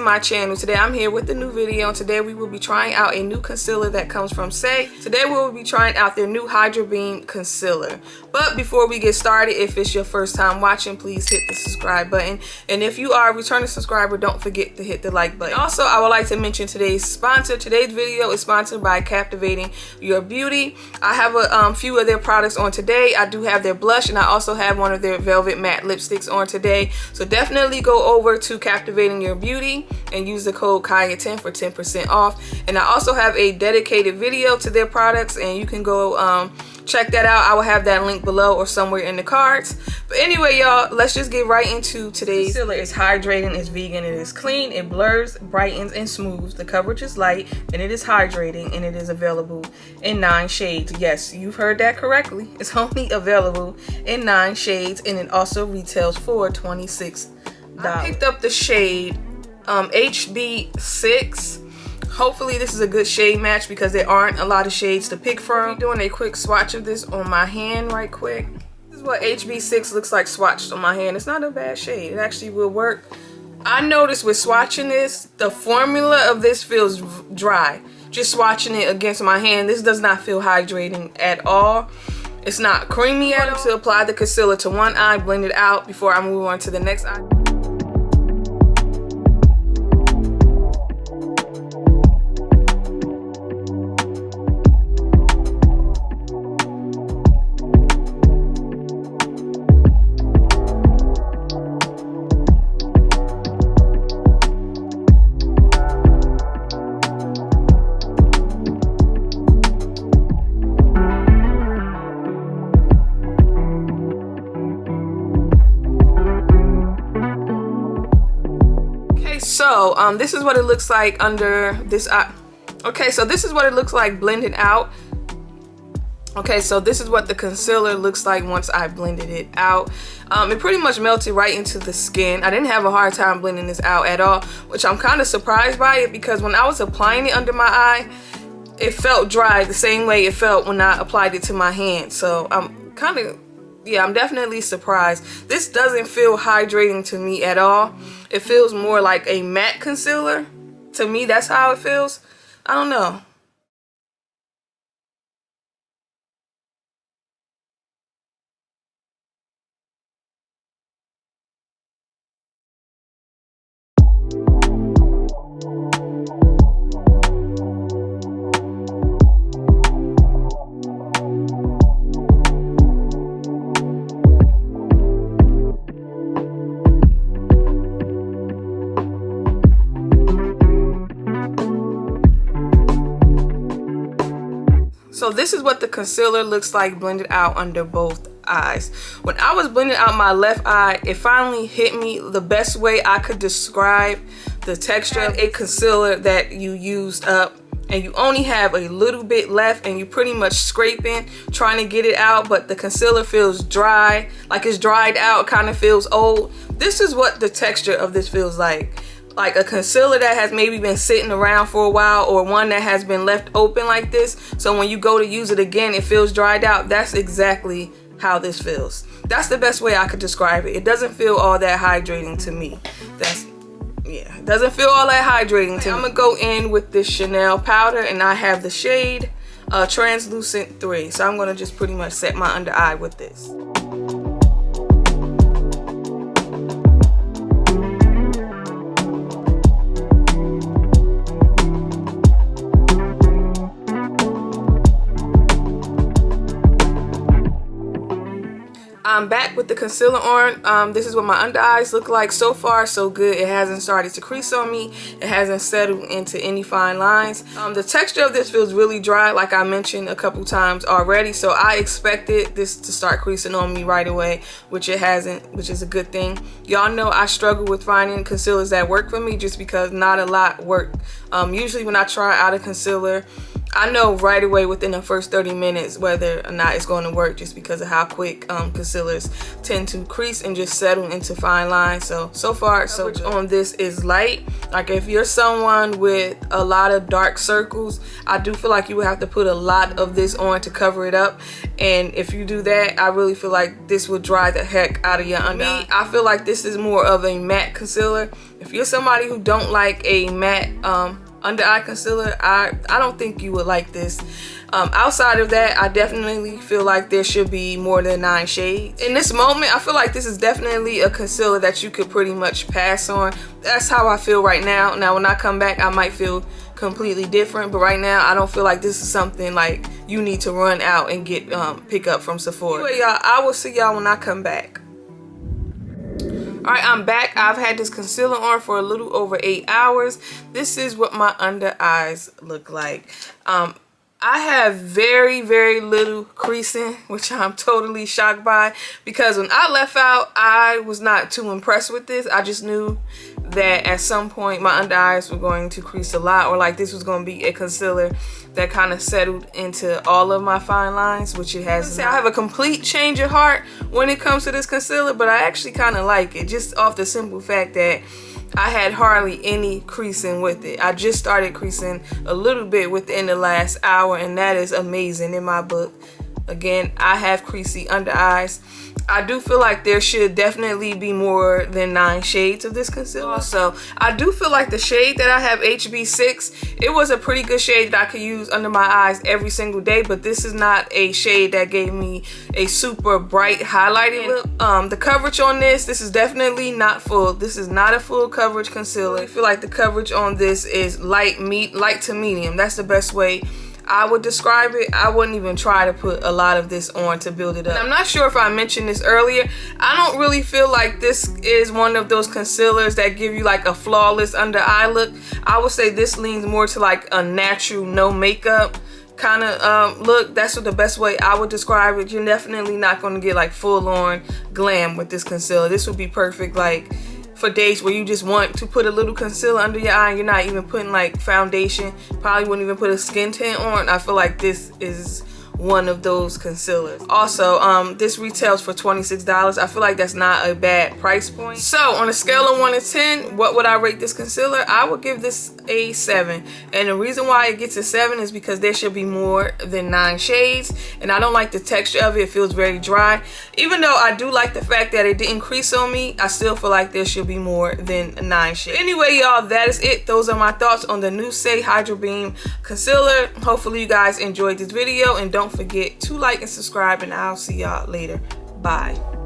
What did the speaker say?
my channel. Today I'm here with a new video, and today we will be trying out a new concealer that comes from Saie. Today we will be trying out their new HydraBeam concealer. But before we get started, if it's your first time watching, please hit the subscribe button. And if you are a returning subscriber, don't forget to hit the like button. Also, I would like to mention today's sponsor. Today's video is sponsored by Captivating Your Beauty. I have a few of their products on today. I do have their blush, and I also have one of their velvet matte lipsticks on today. So definitely go over to Captivating Your Beauty and use the code Kaya10 for 10% off. And I also have a dedicated video to their products, and you can go check that out. I will have that link below or somewhere in the cards. But anyway, y'all, let's just get right into today's concealer. It's hydrating, it's vegan, it is clean, it blurs, brightens, and smooths. The coverage is light, and it is hydrating, and it is available in 9 shades. Yes, you've heard that correctly. It's only available in 9 shades, and it also retails for $26. I picked up the shade HB6. Hopefully this is a good shade match because there aren't a lot of shades to pick from. I'm doing a quick swatch of this on my hand right quick. This is what HB6 looks like swatched on my hand. It's not a bad shade. It actually will work. I noticed with swatching this, the formula of this feels dry. Just swatching it against my hand, this does not feel hydrating at all. It's not creamy at all. To apply the concealer to one eye, blend it out before I move on to the next eye. So this is what it looks like under this eye. Okay, so this is what it looks like blended out. Okay, so this is what the concealer looks like once I blended it out. It pretty much melted right into the skin. I didn't have a hard time blending this out at all, which I'm kind of surprised by it, because when I was applying it under my eye, it felt dry the same way it felt when I applied it to my hand. So I'm kind of, yeah, I'm definitely surprised. This doesn't feel hydrating to me at all. It feels more like a matte concealer. To me, that's how it feels. I don't know. So this is what the concealer looks like blended out under both eyes. When I was blending out my left eye, it finally hit me the best way I could describe the texture of a concealer that you used up and you only have a little bit left and you pretty much scraping trying to get it out, but the concealer feels dry, like it's dried out, kind of feels old. This is what the texture of this feels like a concealer that has maybe been sitting around for a while, or one that has been left open like this, so when you go to use it again it feels dried out. That's exactly how this feels. That's the best way I could describe it. It doesn't feel all that hydrating to me. Yeah, it doesn't feel all that hydrating to me. I'm gonna go in with this Chanel powder, and I have the shade Translucent 3, so I'm gonna just pretty much set my under eye with this. I'm back with the concealer on. This is what my under eyes look like. So far so good. It hasn't started to crease on me. It hasn't settled into any fine lines. The texture of this feels really dry, like I mentioned a couple times already, so I expected this to start creasing on me right away, which it hasn't, which is a good thing. Y'all know I struggle with finding concealers that work for me just because not a lot work. Usually when I try out a concealer, I know right away within the first 30 minutes whether or not it's going to work, just because of how quick concealers tend to crease and just settle into fine lines. So far so good. On this is light. Like if you're someone with a lot of dark circles, I do feel like you would have to put a lot of this on to cover it up, and if you do that, I really feel like this would dry the heck out of your under eye. I feel like this is more of a matte concealer. If you're somebody who don't like a matte under eye concealer, I don't think you would like this. Outside of that, I definitely feel like there should be more than 9 shades. In this moment, I feel like this is definitely a concealer that you could pretty much pass on. That's how I feel right now. Now when I come back, I might feel completely different, but right now I don't feel like this is something like you need to run out and get pick up from Sephora. Anyway, y'all, I will see y'all when I come back. Alright, I'm back. I've had this concealer on for a little over 8 hours. This is what my under eyes look like. I have very, very little creasing, which I'm totally shocked by, because when I left out, I was not too impressed with this. I just knew that at some point my under eyes were going to crease a lot, or like this was going to be a concealer that kind of settled into all of my fine lines, which it has. I have a complete change of heart when it comes to this concealer, but I actually kind of like it, just off the simple fact that I had hardly any creasing with it. I just started creasing a little bit within the last hour, and that is amazing in my book. Again, I have creasy under eyes. I do feel like there should definitely be more than 9 shades of this concealer. Also, I do feel like the shade that I have, HB6, it was a pretty good shade that I could use under my eyes every single day, but this is not a shade that gave me a super bright highlighted look. The coverage on this is definitely not full. This is not a full coverage concealer. I feel like the coverage on this is light to medium. That's the best way I would describe it. I wouldn't even try to put a lot of this on to build it up. And I'm not sure if I mentioned this earlier. I don't really feel like this is one of those concealers that give you like a flawless under eye look. I would say this leans more to like a natural, no makeup kind of look. That's what the best way I would describe it. You're definitely not going to get like full on glam with this concealer. This would be perfect like for days where you just want to put a little concealer under your eye and you're not even putting like foundation, probably wouldn't even put a skin tint on. I feel like this is one of those concealers. Also, this retails for $26. I feel like that's not a bad price point. So on a scale of 1 to 10, what would I rate this concealer? I would give this a 7. And the reason why it gets a 7 is because there should be more than 9 shades. And I don't like the texture of it. It feels very dry. Even though I do like the fact that it didn't crease on me, I still feel like there should be more than 9 shades. Anyway, y'all, that is it. Those are my thoughts on the new Saie HydraBeam concealer. Hopefully you guys enjoyed this video, and don't forget to like and subscribe, and I'll see y'all later. Bye.